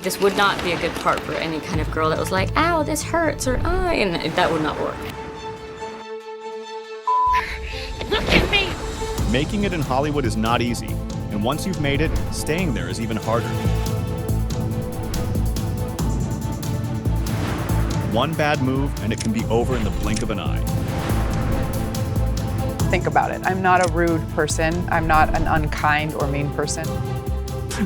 This would not be a good part for any kind of girl that was like, ow, this hurts, or ah, and that would not work. Look at me! Making it in Hollywood is not easy, and once you've made it, staying there is even harder. One bad move, and it can be over in the blink of an eye. Think about it. I'm not a rude person. I'm not an unkind or mean person.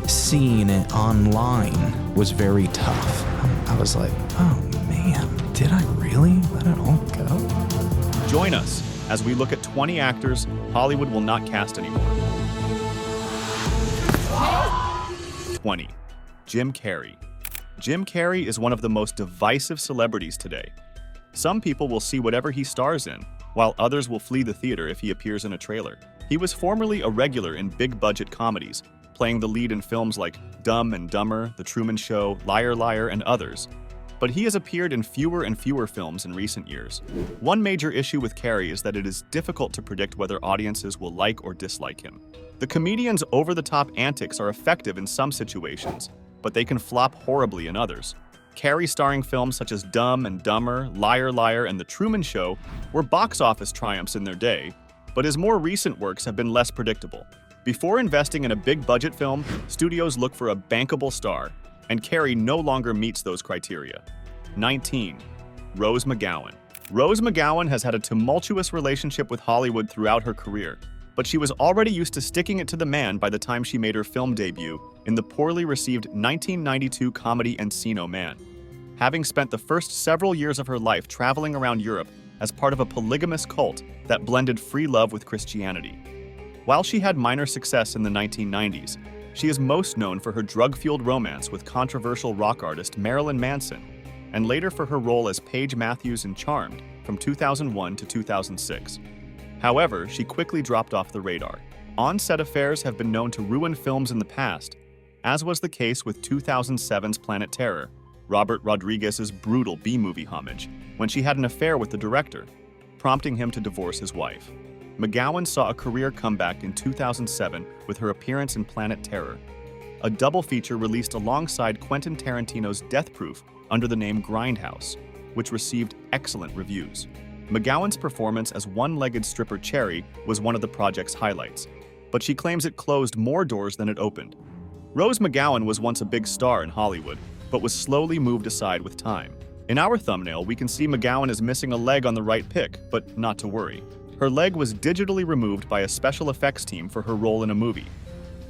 Seeing it online was very tough. I was like, oh man, did I really let it all go? Join us as we look at 20 actors Hollywood will not cast anymore. 20. Jim Carrey. Jim Carrey is one of the most divisive celebrities today. Some people will see whatever he stars in, while others will flee the theater if he appears in a trailer. He was formerly a regular in big-budget comedies, playing the lead in films like Dumb and Dumber, The Truman Show, Liar Liar, and others. But he has appeared in fewer and fewer films in recent years. One major issue with Carrey is that it is difficult to predict whether audiences will like or dislike him. The comedian's over-the-top antics are effective in some situations, but they can flop horribly in others. Carrey-starring films such as Dumb and Dumber, Liar Liar, and The Truman Show were box office triumphs in their day, but his more recent works have been less predictable. Before investing in a big-budget film, studios look for a bankable star, and Carrey no longer meets those criteria. 19. Rose McGowan. Rose McGowan has had a tumultuous relationship with Hollywood throughout her career, but she was already used to sticking it to the man by the time she made her film debut in the poorly received 1992 comedy Encino Man. Having spent the first several years of her life traveling around Europe as part of a polygamous cult that blended free love with Christianity. While she had minor success in the 1990s, she is most known for her drug-fueled romance with controversial rock artist Marilyn Manson, and later for her role as Paige Matthews in Charmed from 2001 to 2006. However, she quickly dropped off the radar. On-set affairs have been known to ruin films in the past, as was the case with 2007's Planet Terror, Robert Rodriguez's brutal B-movie homage, when she had an affair with the director, prompting him to divorce his wife. McGowan saw a career comeback in 2007 with her appearance in Planet Terror, a double feature released alongside Quentin Tarantino's Death Proof under the name Grindhouse, which received excellent reviews. McGowan's performance as one-legged stripper Cherry was one of the project's highlights, but she claims it closed more doors than it opened. Rose McGowan was once a big star in Hollywood, but was slowly moved aside with time. In our thumbnail, we can see McGowan is missing a leg on the right pic, but not to worry. Her leg was digitally removed by a special effects team for her role in a movie.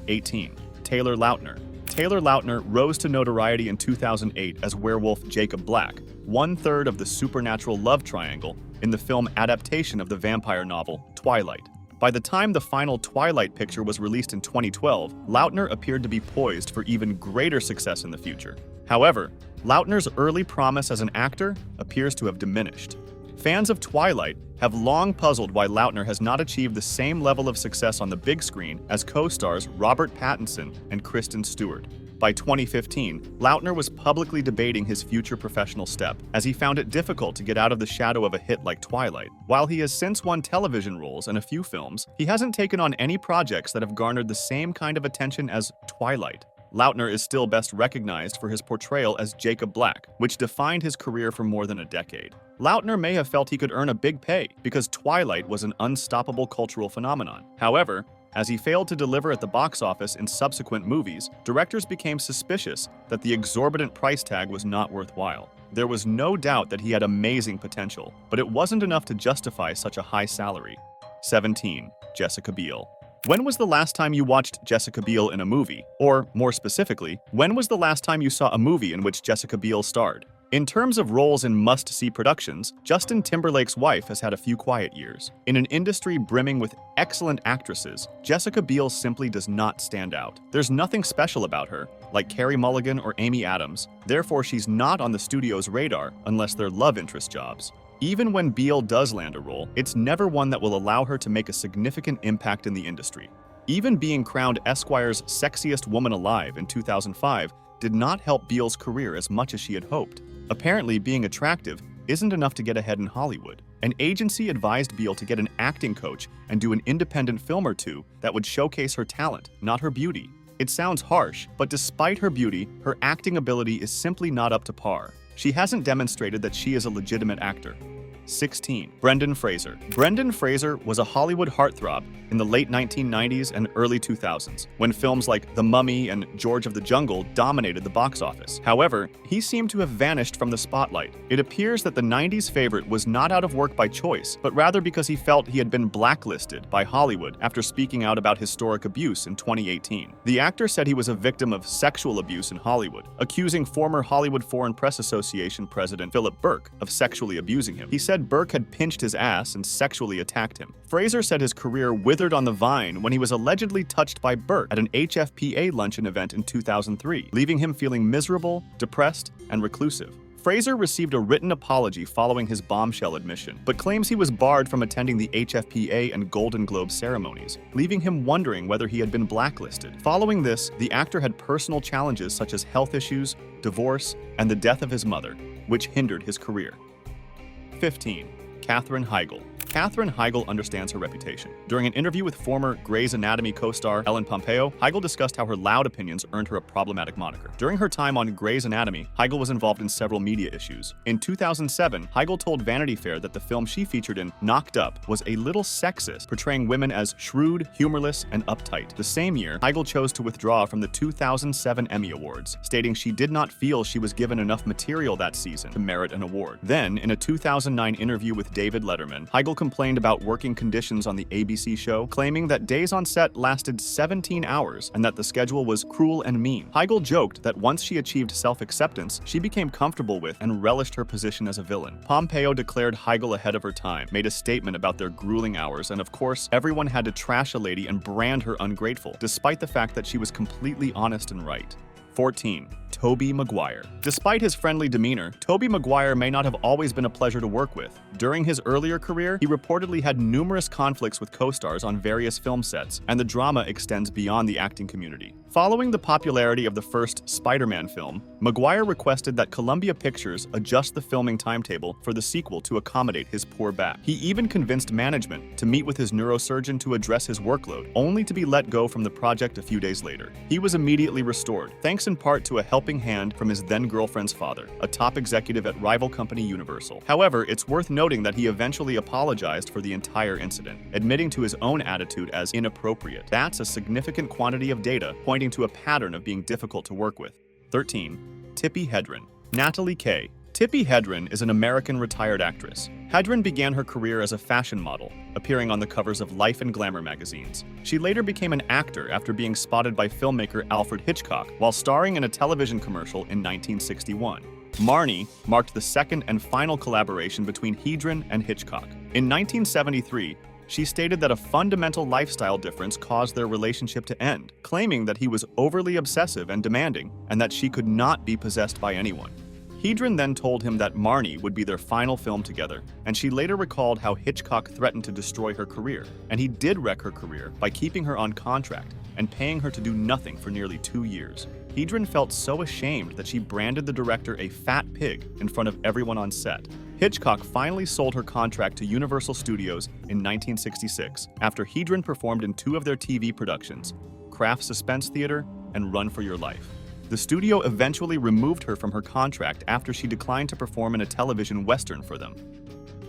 18. Taylor Lautner. Taylor Lautner rose to notoriety in 2008 as werewolf Jacob Black, one-third of the supernatural love triangle in the film adaptation of the vampire novel Twilight. By the time the final Twilight picture was released in 2012, Lautner appeared to be poised for even greater success in the future. However, Lautner's early promise as an actor appears to have diminished. Fans of Twilight have long puzzled why Lautner has not achieved the same level of success on the big screen as co-stars Robert Pattinson and Kristen Stewart. By 2015, Lautner was publicly debating his future professional step, as he found it difficult to get out of the shadow of a hit like Twilight. While he has since won television roles and a few films, he hasn't taken on any projects that have garnered the same kind of attention as Twilight. Lautner is still best recognized for his portrayal as Jacob Black, which defined his career for more than a decade. Lautner may have felt he could earn a big pay because Twilight was an unstoppable cultural phenomenon. However, as he failed to deliver at the box office in subsequent movies, directors became suspicious that the exorbitant price tag was not worthwhile. There was no doubt that he had amazing potential, but it wasn't enough to justify such a high salary. 17. Jessica Biel. When was the last time you watched Jessica Biel in a movie? Or, more specifically, when was the last time you saw a movie in which Jessica Biel starred? In terms of roles in must-see productions, Justin Timberlake's wife has had a few quiet years. In an industry brimming with excellent actresses, Jessica Biel simply does not stand out. There's nothing special about her, like Carey Mulligan or Amy Adams, therefore she's not on the studio's radar unless they're love interest jobs. Even when Beal does land a role, it's never one that will allow her to make a significant impact in the industry. Even being crowned Esquire's Sexiest Woman Alive in 2005 did not help Beal's career as much as she had hoped. Apparently, being attractive isn't enough to get ahead in Hollywood. An agency advised Beal to get an acting coach and do an independent film or two that would showcase her talent, not her beauty. It sounds harsh, but despite her beauty, her acting ability is simply not up to par. She hasn't demonstrated that she is a legitimate actor. 16. Brendan Fraser. Brendan Fraser was a Hollywood heartthrob in the late 1990s and early 2000s, when films like The Mummy and George of the Jungle dominated the box office. However, he seemed to have vanished from the spotlight. It appears that the 90s favorite was not out of work by choice, but rather because he felt he had been blacklisted by Hollywood after speaking out about historic abuse in 2018. The actor said he was a victim of sexual abuse in Hollywood, accusing former Hollywood Foreign Press Association president Philip Burke of sexually abusing him. He said Burke had pinched his ass and sexually attacked him. Fraser said his career withered on the vine when he was allegedly touched by Burke at an HFPA luncheon event in 2003, leaving him feeling miserable, depressed, and reclusive. Fraser received a written apology following his bombshell admission, but claims he was barred from attending the HFPA and Golden Globe ceremonies, leaving him wondering whether he had been blacklisted. Following this, the actor had personal challenges such as health issues, divorce, and the death of his mother, which hindered his career. 15. Katherine Higel. Katherine Higel understands her reputation. During an interview with former Grey's Anatomy co-star Ellen Pompeo, Higel discussed how her loud opinions earned her a problematic moniker. During her time on Grey's Anatomy, Higel was involved in several media issues. In 2007, Higel told Vanity Fair that the film she featured in, Knocked Up, was a little sexist, portraying women as shrewd, humorless, and uptight. The same year, Higel chose to withdraw from the 2007 Emmy Awards, stating she did not feel she was given enough material that season to merit an award. Then, in a 2009 interview with David Letterman, Higel complained about working conditions on the ABC show, claiming that days on set lasted 17 hours and that the schedule was cruel and mean. Higel joked that once she achieved self-acceptance, she became comfortable with and relished her position as a villain. Pompeo declared Higel ahead of her time, made a statement about their grueling hours, and of course, everyone had to trash a lady and brand her ungrateful, despite the fact that she was completely honest and right. 14. Toby Maguire. Despite his friendly demeanor, Toby Maguire may not have always been a pleasure to work with. During his earlier career, he reportedly had numerous conflicts with co-stars on various film sets, and the drama extends beyond the acting community. Following the popularity of the first Spider-Man film, Maguire requested that Columbia Pictures adjust the filming timetable for the sequel to accommodate his poor back. He even convinced management to meet with his neurosurgeon to address his workload, only to be let go from the project a few days later. He was immediately restored, thanks in part to a helping hand from his then-girlfriend's father, a top executive at rival company Universal. However, it's worth noting that he eventually apologized for the entire incident, admitting to his own attitude as inappropriate. That's a significant quantity of data pointing to a pattern of being difficult to work with. 13. Tippy Hedrin. Natalie Kay. Tippy Hedrin is an American retired actress. Hedrin began her career as a fashion model, appearing on the covers of Life and Glamour magazines. She later became an actor after being spotted by filmmaker Alfred Hitchcock while starring in a television commercial in 1961. Marnie marked the second and final collaboration between Hedrin and Hitchcock. In 1973, she stated that a fundamental lifestyle difference caused their relationship to end, claiming that he was overly obsessive and demanding, and that she could not be possessed by anyone. Hedrin then told him that Marnie would be their final film together, and she later recalled how Hitchcock threatened to destroy her career, and he did wreck her career by keeping her on contract and paying her to do nothing for nearly 2 years. Hedrin felt so ashamed that she branded the director a fat pig in front of everyone on set. Hitchcock finally sold her contract to Universal Studios in 1966 after Hedrin performed in 2 of their TV productions, Kraft Suspense Theater and Run for Your Life. The studio eventually removed her from her contract after she declined to perform in a television western for them.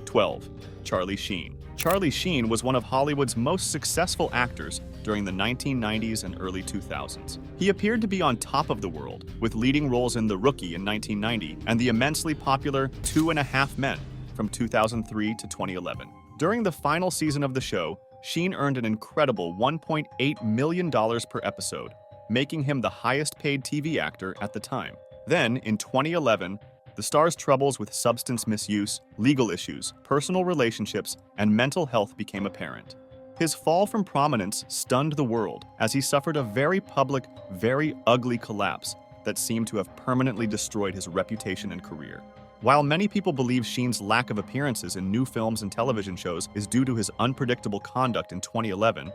12. Charlie Sheen. Charlie Sheen was one of Hollywood's most successful actors during the 1990s and early 2000s. He appeared to be on top of the world, with leading roles in The Rookie in 1990 and the immensely popular 2.5 Men from 2003 to 2011. During the final season of the show, Sheen earned an incredible $1.8 million per episode, making him the highest-paid TV actor at the time. Then, in 2011, the star's troubles with substance misuse, legal issues, personal relationships, and mental health became apparent. His fall from prominence stunned the world as he suffered a very public, very ugly collapse that seemed to have permanently destroyed his reputation and career. While many people believe Sheen's lack of appearances in new films and television shows is due to his unpredictable conduct in 2011,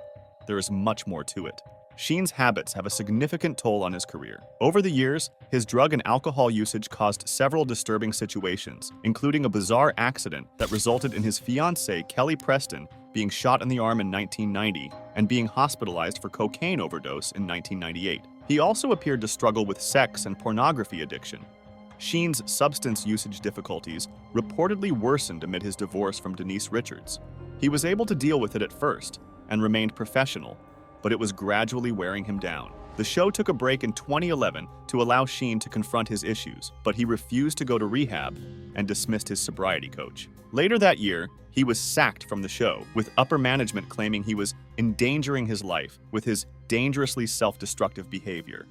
there is much more to it. Sheen's habits have a significant toll on his career. Over the years, his drug and alcohol usage caused several disturbing situations, including a bizarre accident that resulted in his fiancée, Kelly Preston, being shot in the arm in 1990 and being hospitalized for cocaine overdose in 1998. He also appeared to struggle with sex and pornography addiction. Sheen's substance usage difficulties reportedly worsened amid his divorce from Denise Richards. He was able to deal with it at first and remained professional, but it was gradually wearing him down. The show took a break in 2011 to allow Sheen to confront his issues, but he refused to go to rehab and dismissed his sobriety coach. Later that year, he was sacked from the show, with upper management claiming he was endangering his life with his dangerously self-destructive behavior.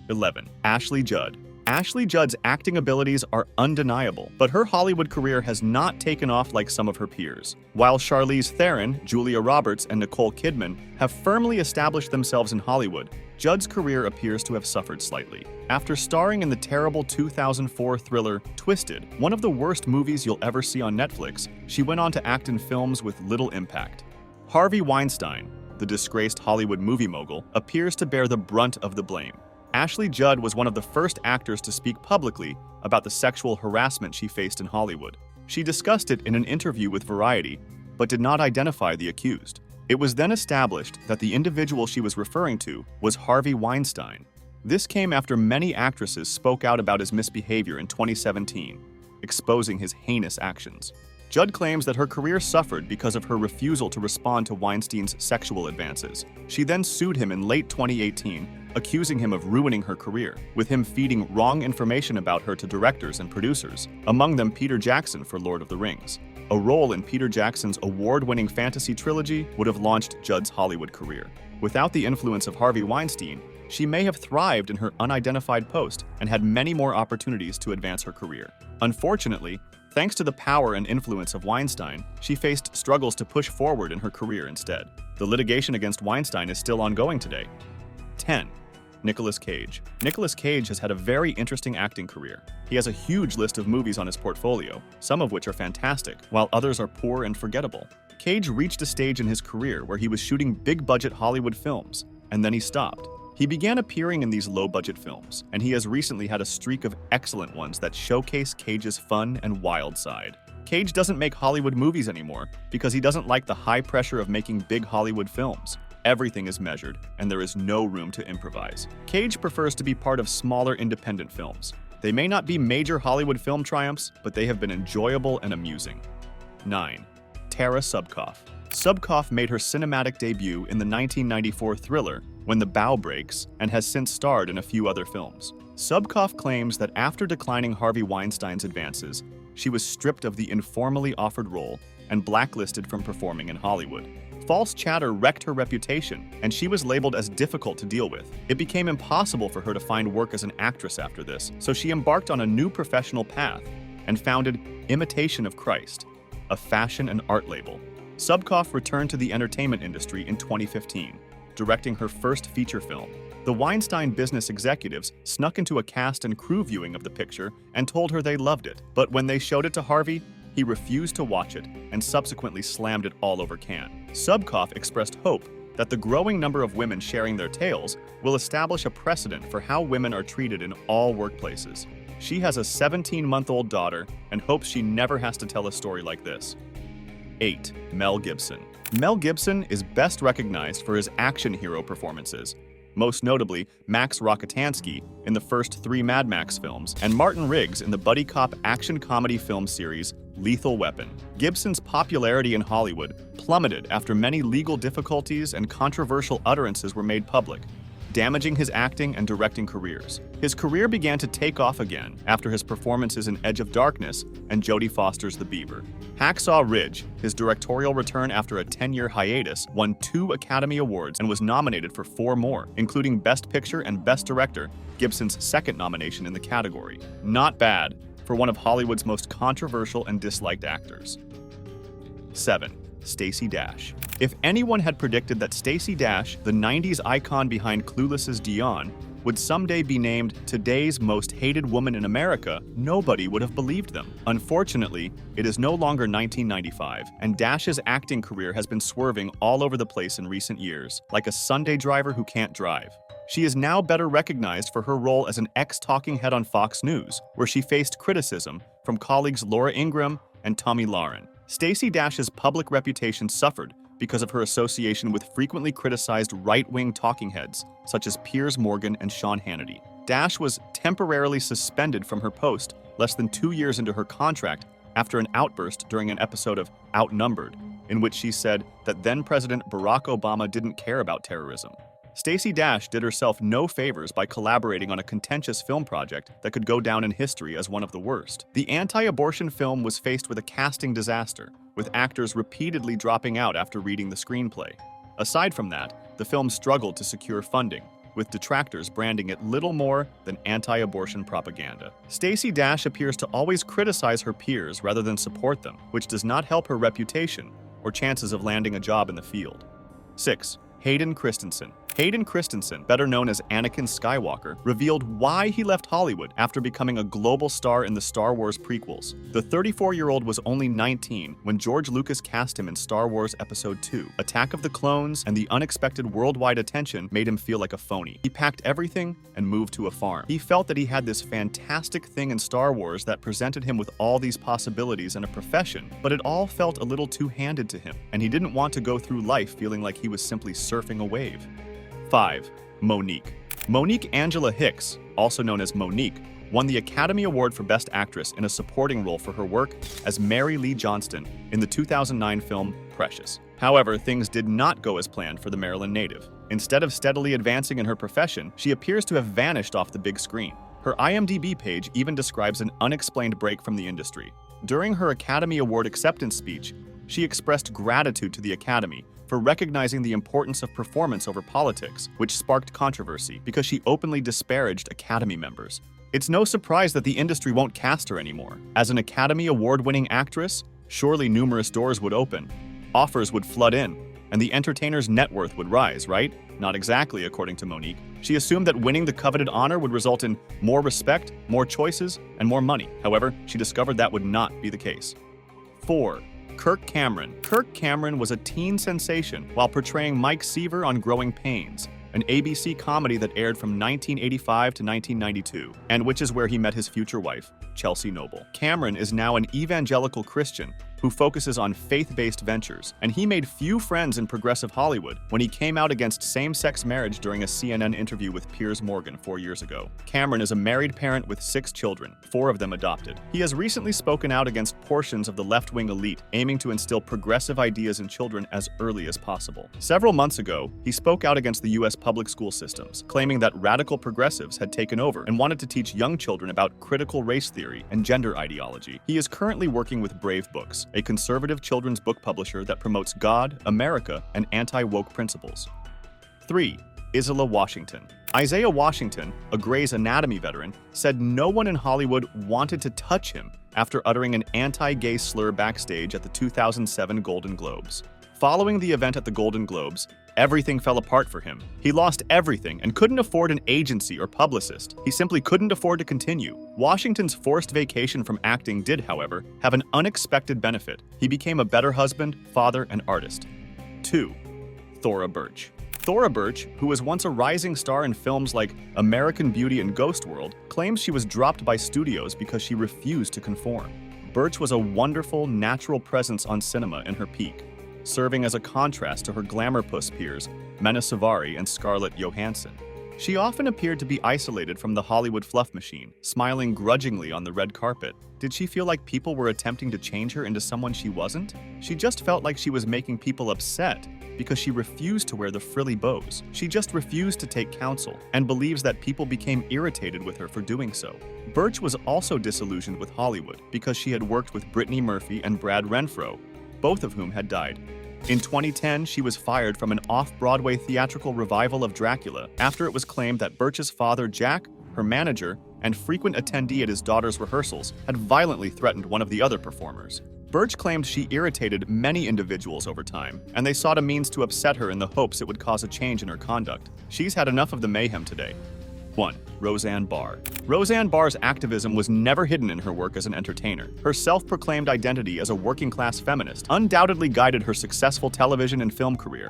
11. Ashley Judd. Ashley Judd's acting abilities are undeniable, but her Hollywood career has not taken off like some of her peers. While Charlize Theron, Julia Roberts, and Nicole Kidman have firmly established themselves in Hollywood, Judd's career appears to have suffered slightly. After starring in the terrible 2004 thriller Twisted, one of the worst movies you'll ever see on Netflix, she went on to act in films with little impact. Harvey Weinstein, the disgraced Hollywood movie mogul, appears to bear the brunt of the blame. Ashley Judd was one of the first actors to speak publicly about the sexual harassment she faced in Hollywood. She discussed it in an interview with Variety, but did not identify the accused. It was then established that the individual she was referring to was Harvey Weinstein. This came after many actresses spoke out about his misbehavior in 2017, exposing his heinous actions. Judd claims that her career suffered because of her refusal to respond to Weinstein's sexual advances. She then sued him in late 2018, accusing him of ruining her career, with him feeding wrong information about her to directors and producers, among them Peter Jackson for Lord of the Rings. A role in Peter Jackson's award-winning fantasy trilogy would have launched Judd's Hollywood career. Without the influence of Harvey Weinstein, she may have thrived in her unidentified post and had many more opportunities to advance her career. Unfortunately, thanks to the power and influence of Weinstein, she faced struggles to push forward in her career instead. The litigation against Weinstein is still ongoing today. 10. Nicolas Cage. Nicolas Cage has had a very interesting acting career. He has a huge list of movies on his portfolio, some of which are fantastic, while others are poor and forgettable. Cage reached a stage in his career where he was shooting big-budget Hollywood films, and then he stopped. He began appearing in these low-budget films, and he has recently had a streak of excellent ones that showcase Cage's fun and wild side. Cage doesn't make Hollywood movies anymore because he doesn't like the high pressure of making big Hollywood films. Everything is measured, and there is no room to improvise. Cage prefers to be part of smaller independent films. They may not be major Hollywood film triumphs, but they have been enjoyable and amusing. 9. Tara Subkoff. Subkoff made her cinematic debut in the 1994 thriller When the Bow Breaks and has since starred in a few other films. Subkoff claims that after declining Harvey Weinstein's advances, she was stripped of the informally offered role and blacklisted from performing in Hollywood. False chatter wrecked her reputation, and she was labeled as difficult to deal with. It became impossible for her to find work as an actress after this, so she embarked on a new professional path and founded Imitation of Christ, a fashion and art label. Subkoff returned to the entertainment industry in 2015, directing her first feature film. The Weinstein business executives snuck into a cast and crew viewing of the picture and told her they loved it, but when they showed it to Harvey, he refused to watch it and subsequently slammed it all over Cannes. Subkoff expressed hope that the growing number of women sharing their tales will establish a precedent for how women are treated in all workplaces. She has a 17-month-old daughter and hopes she never has to tell a story like this. 8. Mel Gibson. Mel Gibson is best recognized for his action hero performances, most notably Max Rokitansky in the first 3 Mad Max films, and Martin Riggs in the buddy cop action comedy film series Lethal Weapon. Gibson's popularity in Hollywood plummeted after many legal difficulties and controversial utterances were made public, damaging his acting and directing careers. His career began to take off again after his performances in Edge of Darkness and Jodie Foster's The Beaver. Hacksaw Ridge, his directorial return after a 10-year hiatus, won 2 Academy Awards and was nominated for 4 more, including Best Picture and Best Director, Gibson's second nomination in the category. Not bad for one of Hollywood's most controversial and disliked actors. 7. Stacy Dash. If anyone had predicted that Stacy Dash, the 90s icon behind Clueless's Dion, would someday be named today's most hated woman in America, nobody would have believed them. Unfortunately, it is no longer 1995, and Dash's acting career has been swerving all over the place in recent years, like a Sunday driver who can't drive. She is now better recognized for her role as an ex-talking head on Fox News, where she faced criticism from colleagues Laura Ingraham and Tommy Lauren. Stacy Dash's public reputation suffered because of her association with frequently criticized right-wing talking heads, such as Piers Morgan and Sean Hannity. Dash was temporarily suspended from her post less than 2 years into her contract after an outburst during an episode of Outnumbered, in which she said that then-President Barack Obama didn't care about terrorism. Stacy Dash did herself no favors by collaborating on a contentious film project that could go down in history as one of the worst. The anti-abortion film was faced with a casting disaster, with actors repeatedly dropping out after reading the screenplay. Aside from that, the film struggled to secure funding, with detractors branding it little more than anti-abortion propaganda. Stacy Dash appears to always criticize her peers rather than support them, which does not help her reputation or chances of landing a job in the field. 6. Hayden Christensen. Hayden Christensen, better known as Anakin Skywalker, revealed why he left Hollywood after becoming a global star in the Star Wars prequels. The 34-year-old was only 19 when George Lucas cast him in Star Wars Episode II. Attack of the Clones and the unexpected worldwide attention made him feel like a phony. He packed everything and moved to a farm. He felt that he had this fantastic thing in Star Wars that presented him with all these possibilities and a profession, but it all felt a little too handed to him, and he didn't want to go through life feeling like he was simply surfing a wave. 5. Monique. Monique Angela Hicks, also known as Monique, won the Academy Award for Best Actress in a supporting role for her work as Mary Lee Johnston in the 2009 film Precious. However, things did not go as planned for the Maryland native. Instead of steadily advancing in her profession, she appears to have vanished off the big screen. Her IMDb page even describes an unexplained break from the industry. During her Academy Award acceptance speech, she expressed gratitude to the Academy for recognizing the importance of performance over politics, which sparked controversy because she openly disparaged Academy members. It's no surprise that the industry won't cast her anymore. As an Academy Award-winning actress, surely numerous doors would open, offers would flood in, and the entertainer's net worth would rise, right? Not exactly, according to Monique. She assumed that winning the coveted honor would result in more respect, more choices, and more money. However, she discovered that would not be the case. 4. Kirk Cameron. Kirk Cameron was a teen sensation while portraying Mike Seaver on Growing Pains, an ABC comedy that aired from 1985 to 1992, and which is where he met his future wife, Chelsea Noble. Cameron is now an evangelical Christian who focuses on faith-based ventures, and he made few friends in progressive Hollywood when he came out against same-sex marriage during a CNN interview with Piers Morgan 4 years ago. Cameron is a married parent with 6 children, 4 of them adopted. He has recently spoken out against portions of the left-wing elite, aiming to instill progressive ideas in children as early as possible. Several months ago, he spoke out against the U.S. public school systems, claiming that radical progressives had taken over and wanted to teach young children about critical race theory and gender ideology. He is currently working with Brave Books, a conservative children's book publisher that promotes God, America, and anti-woke principles. 3. Isla Washington. Isaiah Washington, a Grey's Anatomy veteran, said no one in Hollywood wanted to touch him after uttering an anti-gay slur backstage at the 2007 Golden Globes. Following the event at the Golden Globes, everything fell apart for him. He lost everything and couldn't afford an agency or publicist. He simply couldn't afford to continue. Washington's forced vacation from acting did, however, have an unexpected benefit. He became a better husband, father, and artist. 2. Thora Burch. Thora Burch, who was once a rising star in films like American Beauty and Ghost World, claims she was dropped by studios because she refused to conform. Burch was a wonderful, natural presence on cinema in her peak, serving as a contrast to her glamour puss peers, Mena Suvari and Scarlett Johansson. She often appeared to be isolated from the Hollywood fluff machine, smiling grudgingly on the red carpet. Did she feel like people were attempting to change her into someone she wasn't? She just felt like she was making people upset because she refused to wear the frilly bows. She just refused to take counsel and believes that people became irritated with her for doing so. Burch was also disillusioned with Hollywood because she had worked with Brittany Murphy and Brad Renfro, both of whom had died. In 2010, she was fired from an off-Broadway theatrical revival of Dracula after it was claimed that Burch's father, Jack, her manager, and frequent attendee at his daughter's rehearsals had violently threatened one of the other performers. Burch claimed she irritated many individuals over time, and they sought a means to upset her in the hopes it would cause a change in her conduct. She's had enough of the mayhem today. 1. Roseanne Barr. Roseanne Barr's activism was never hidden in her work as an entertainer. Her self-proclaimed identity as a working-class feminist undoubtedly guided her successful television and film career.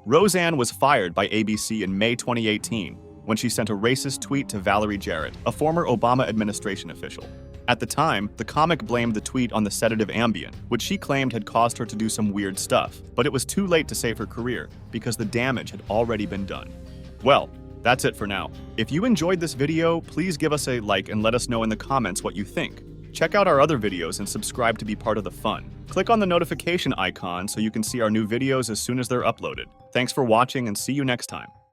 Roseanne was fired by ABC in May 2018 when she sent a racist tweet to Valerie Jarrett, a former Obama administration official. At the time, the comic blamed the tweet on the sedative Ambien, which she claimed had caused her to do some weird stuff, but it was too late to save her career because the damage had already been done. Well, that's it for now. If you enjoyed this video, please give us a like and let us know in the comments what you think. Check out our other videos and subscribe to be part of the fun. Click on the notification icon so you can see our new videos as soon as they're uploaded. Thanks for watching and see you next time.